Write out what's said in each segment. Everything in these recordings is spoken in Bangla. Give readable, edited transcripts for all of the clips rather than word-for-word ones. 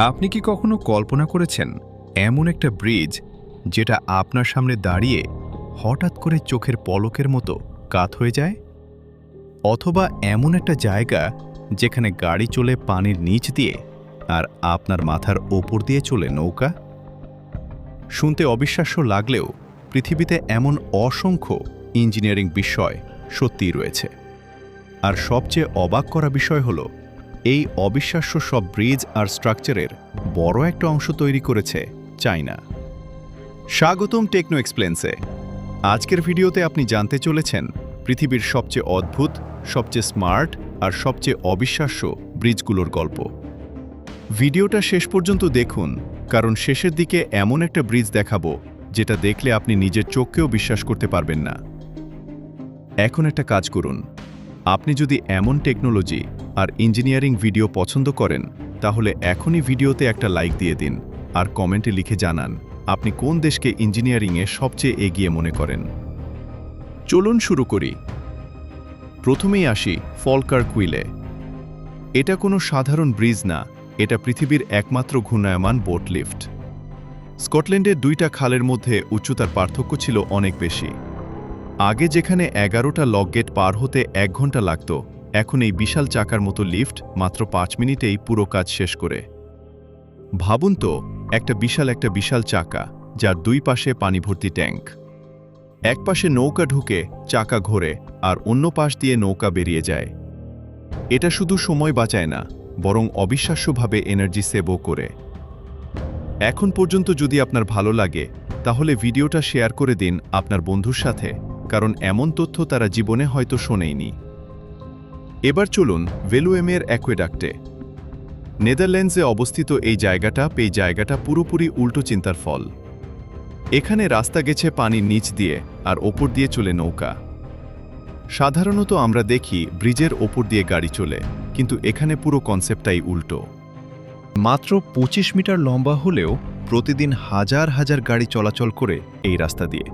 আপনি কি কখনো কল্পনা করেছেন এমন একটা ব্রিজ যেটা আপনার সামনে দাঁড়িয়ে হঠাৎ করে চোখের পলকের মতো কাত হয়ে যায়? অথবা এমন একটা জায়গা যেখানে গাড়ি চলে পানির নিচ দিয়ে আর আপনার মাথার ওপর দিয়ে চলে নৌকা? শুনতে অবিশ্বাস্য লাগলেও পৃথিবীতে এমন অসংখ্য ইঞ্জিনিয়ারিং বিষয় সত্যিই রয়েছে। আর সবচেয়ে অবাক করা বিষয় হলো, এই অবিশ্বাস্য সব ব্রিজ আর স্ট্রাকচারের বড় একটা অংশ তৈরি করেছে চায়না। স্বাগতম টেকনো এক্সপ্লেন্সে। আজকের ভিডিওতে আপনি জানতে চলেছেন পৃথিবীর সবচেয়ে অদ্ভুত, সবচেয়ে স্মার্ট আর সবচেয়ে অবিশ্বাস্য ব্রিজগুলোর গল্প। ভিডিওটা শেষ পর্যন্ত দেখুন, কারণ শেষের দিকে এমন একটা ব্রিজ দেখাবো যেটা দেখলে আপনি নিজের চোখকেও বিশ্বাস করতে পারবেন না। এখন একটা কাজ করুন, আপনি যদি এমন টেকনোলজি আর ইঞ্জিনিয়ারিং ভিডিও পছন্দ করেন তাহলে এখনই ভিডিওতে একটা লাইক দিয়ে দিন আর কমেন্টে লিখে জানান আপনি কোন দেশকে ইঞ্জিনিয়ারিংয়ে সবচেয়ে এগিয়ে মনে করেন। চলুন শুরু করি। প্রথমেই আসি ফলকার কুইলে। এটা কোনো সাধারণ ব্রিজ না, এটা পৃথিবীর একমাত্র ঘূর্ণায়মান বোট লিফট। স্কটল্যান্ডের দুইটা খালের মধ্যে উচ্চতার পার্থক্য ছিল অনেক বেশি। আগে যেখানে 11টা লক গেট পার হতে 1 ঘন্টা লাগত, এখন এই বিশাল চাকার মতো লিফট মাত্র 5 মিনিটেই পুরো কাজ শেষ করে। ভাবুন তো, একটা বিশাল চাকা যার দুই পাশে পানি ভর্তি ট্যাঙ্ক। এক পাশে নৌকা ঢুকে চাকা ঘোরে আর অন্য পাশ দিয়ে নৌকা বেরিয়ে যায়। এটা শুধু সময় বাঁচায় না, বরং অবিশ্বাস্যভাবে এনার্জি সেভও করে। এখন পর্যন্ত যদি আপনার ভালো লাগে তাহলে ভিডিওটা শেয়ার করে দিন আপনার বন্ধুর সাথে, কারণ এমন তথ্য তারা জীবনে হয়তো শোনেইনি। এবার চলুন ভেলুয়েমের অ্যাকুয়েডাক্টে। নেদারল্যান্ডসে অবস্থিত এই জায়গাটা পুরোপুরি উল্টো চিন্তার ফল। এখানে রাস্তা গেছে পানির নিচ দিয়ে আর ওপর দিয়ে চলে নৌকা। সাধারণত আমরা দেখি ব্রিজের ওপর দিয়ে গাড়ি চলে, কিন্তু এখানে পুরো কনসেপ্টটাই উল্টো। মাত্র 25 মিটার লম্বা হলেও প্রতিদিন হাজার হাজার গাড়ি চলাচল করে এই রাস্তা দিয়ে।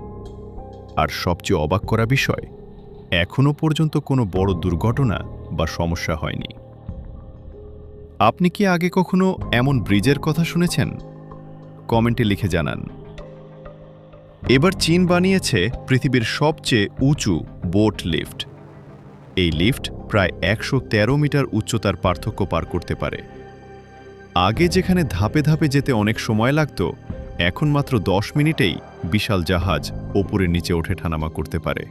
আর সবচেয়ে অবাক করা বিষয়, এখনো পর্যন্ত কোনো বড় দুর্ঘটনা বা সমস্যা হয়নি। আপনি কি আগে কখনো এমন ব্রিজের কথা শুনেছেন? কমেন্টে লিখে জানান। এবার চীন বানিয়েছে পৃথিবীর সবচেয়ে উঁচু বোট লিফট। এই লিফট প্রায় 113 মিটার উচ্চতার পার্থক্য পার করতে পারে। আগে যেখানে ধাপে ধাপে যেতে অনেক সময় লাগত, এখন মাত্র 10 মিনিটেই বিশাল জাহাজ ওপরে নিচে ওঠে ঠানামা করতে পারে।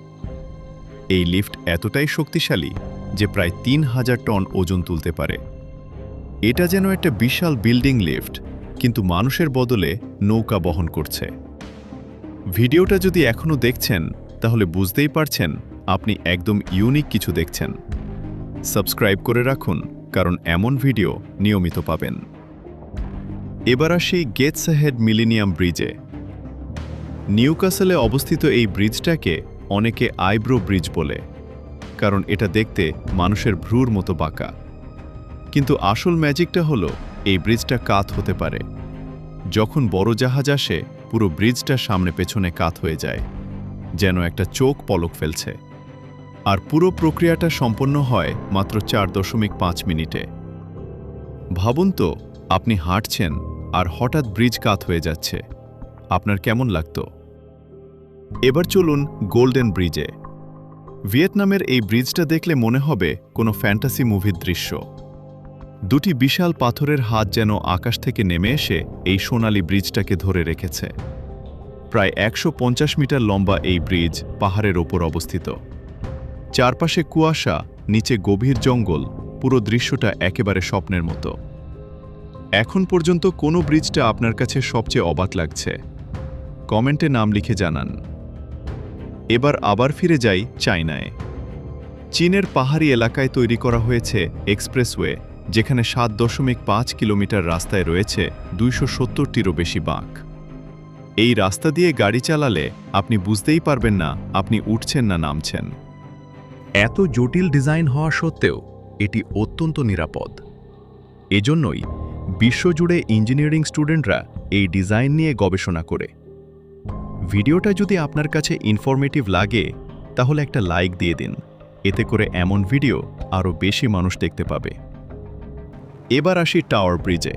এই লিফট এতটাই শক্তিশালী যে প্রায় 3000 টন ওজন তুলতে পারে। এটা যেন একটা বিশাল বিল্ডিং লিফট, কিন্তু মানুষের বদলে নৌকা বহন করছে। ভিডিওটা যদি এখনও দেখছেন তাহলে বুঝতেই পারছেন আপনি একদম ইউনিক কিছু দেখছেন। সাবস্ক্রাইব করে রাখুন, কারণ এমন ভিডিও নিয়মিত পাবেন। এবার আসি গেটসহেড মিলেনিয়াম ব্রিজে। নিউক্যাসলে অবস্থিত এই ব্রিজটাকে অনেকে আইব্রো ব্রিজ বলে, কারণ এটা দেখতে মানুষের ভ্রুর মতো বাঁকা। কিন্তু আসল ম্যাজিকটা হলো এই ব্রিজটা কাত হতে পারে। যখন বড় জাহাজ আসে পুরো ব্রিজটা সামনে পেছনে কাত হয়ে যায়, যেন একটা চোখ পলক ফেলছে। আর পুরো প্রক্রিয়াটা সম্পন্ন হয় মাত্র 4.5 মিনিটে। ভাবুন তো, আপনি হাঁটছেন আর হঠাৎ ব্রিজ কাত হয়ে যাচ্ছে, আপনার কেমন লাগতো? এবার চলুন গোল্ডেন ব্রিজে। ভিয়েতনামের এই ব্রিজটা দেখলে মনে হবে কোনো ফ্যান্টাসি মুভির দৃশ্য। দুটি বিশাল পাথরের হাত যেন আকাশ থেকে নেমে এসে এই সোনালী ব্রিজটাকে ধরে রেখেছে। প্রায় 150 মিটার লম্বা এই ব্রিজ পাহাড়ের ওপর অবস্থিত। চারপাশে কুয়াশা, নিচে গভীর জঙ্গল, পুরো দৃশ্যটা একেবারে স্বপ্নের মতো। এখন পর্যন্ত কোন ব্রিজটা আপনার কাছে সবচেয়ে অবাক লাগছে? কমেন্টে নাম লিখে জানান। এবার আবার ফিরে যাই চায়নায়। চীনের পাহাড়ি এলাকায় তৈরি করা হয়েছে এক্সপ্রেসওয়ে, যেখানে 7.5 কিলোমিটার রাস্তায় রয়েছে 270টিরও বেশি বাঁক। এই রাস্তা দিয়ে গাড়ি চালালে আপনি বুঝতেই পারবেন না আপনি উঠছেন না নামছেন। এত জটিল ডিজাইন হওয়া সত্ত্বেও এটি অত্যন্ত নিরাপদ। এজন্যই বিশ্বজুড়ে ইঞ্জিনিয়ারিং স্টুডেন্টরা এই ডিজাইন নিয়ে গবেষণা করে। ভিডিওটা যদি আপনার কাছে ইনফরমেটিভ লাগে তাহলে একটা লাইক দিয়ে দিন, এতে করে এমন ভিডিও আরও বেশি মানুষ দেখতে পাবে। এবার আসি টাওয়ার ব্রিজে।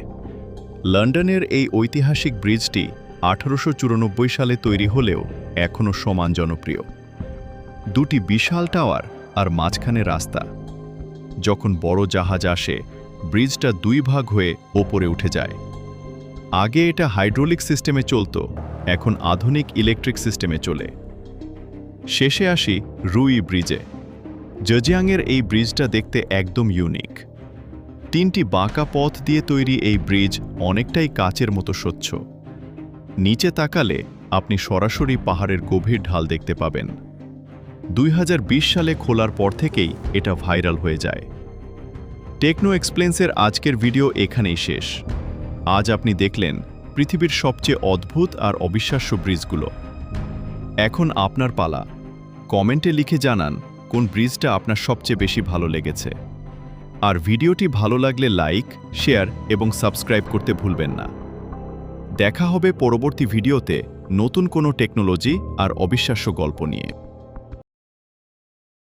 লন্ডনের এই ঐতিহাসিক ব্রিজটি 1894 সালে তৈরি হলেও এখনও সমান জনপ্রিয়। দুটি বিশাল টাওয়ার আর মাঝখানে রাস্তা। যখন বড় জাহাজ আসে, ব্রিজটা দুই ভাগ হয়ে ওপরে উঠে যায়। আগে এটা হাইড্রোলিক সিস্টেমে চলত, এখন আধুনিক ইলেকট্রিক সিস্টেমে চলে। শেষে আসি রুই ব্রিজে। জেজিয়াংয়ের এই ব্রিজটা দেখতে একদম ইউনিক। তিনটি বাঁকা পথ দিয়ে তৈরি এই ব্রিজ অনেকটাই কাচের মতো স্বচ্ছ। নিচে তাকালে আপনি সরাসরি পাহাড়ের গভীর ঢাল দেখতে পাবেন। 2020 সালে খোলার পর থেকেই এটা ভাইরাল হয়ে যায়। টেকনো এক্সপ্লেন্সের আজকের ভিডিও এখানেই শেষ। আজ আপনি দেখলেন পৃথিবীর সবচেয়ে অদ্ভুত আর অবিশ্বাস্য ব্রিজগুলো। এখন আপনার পালা। কমেন্টে লিখে জানান কোন ব্রিজটা আপনার সবচেয়ে বেশি ভালো লেগেছে। আর ভিডিওটি ভালো লাগলে লাইক, শেয়ার এবং সাবস্ক্রাইব করতে ভুলবেন না। দেখা হবে পরবর্তী ভিডিওতে নতুন কোনো টেকনোলজি আর অবিশ্বাস্য গল্প নিয়ে।